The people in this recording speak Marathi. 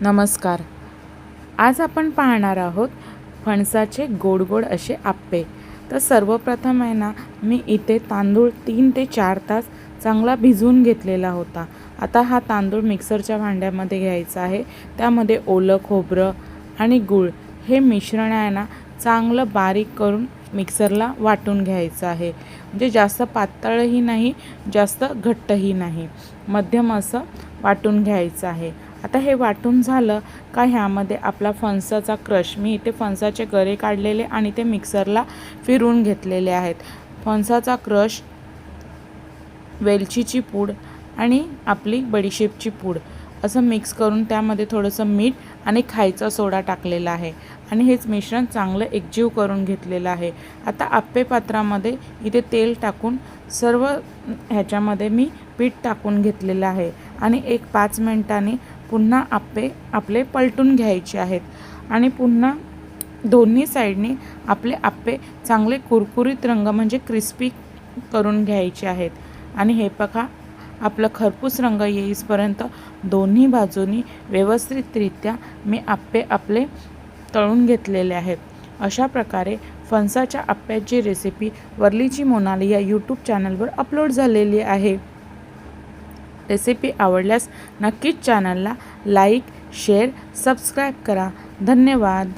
नमस्कार. आज आपण पाहणार आहोत फणसाचे गोड गोड असे आप्पे. तर सर्वप्रथम आहे ना, मी इथे तांदूळ 3 ते 4 तास चांगला भिजवून घेतलेला होता. आता हा तांदूळ मिक्सरच्या भांड्यामध्ये घ्यायचा आहे. त्यामध्ये ओलं खोबरं आणि गूळ हे मिश्रण आहे ना, चांगलं बारीक करून मिक्सरला वाटून घ्यायचं आहे. म्हणजे जास्त पातळही नाही, जास्त घट्टही नाही, मध्यम असं वाटून घ्यायचं आहे. आता हे वाटून झालं का ह्यामध्ये आपला फणसाचा क्रश, मी इथे फणसाचे गरे काढलेले आणि ते मिक्सरला फिरवून घेतलेले आहेत. फणसाचा क्रश, वेलचीची पूड आणि आपली बडीशेपची पूड असं मिक्स करून त्यामध्ये थोडंसं मीठ आणि खायचा सोडा टाकलेला आहे आणि हेच मिश्रण चांगलं एकजीव करून घेतलेलं आहे. आता आप्पे पात्रामध्ये इथे तेल टाकून सर्व ह्याच्यामध्ये मी पीठ टाकून घेतलेलं आहे आणि 5 मिनिटांनी पुन्हा आप्पे आपले पलटून घ्यायचे आहेत आणि पुन्हा दोन्ही साईडनी आपले आप्पे चांगले कुरकुरीत रंग म्हणजे क्रिस्पी करून घ्यायचे आहेत. आणि हे बघा, आपलं खरपूस रंग येईपर्यंत दोन्ही बाजूनी व्यवस्थितरित्या मी आप्पे आपले तळून घेतलेले आहेत. अशा प्रकारे फणसाच्या आप्प्याची रेसिपी वर्लीची मोनाली या यूट्यूब चॅनलवर अपलोड झालेली आहे. रेसिपी आवडल्यास नक्कीच चॅनलला लाईक, शेअर, सबस्क्राईब करा. धन्यवाद.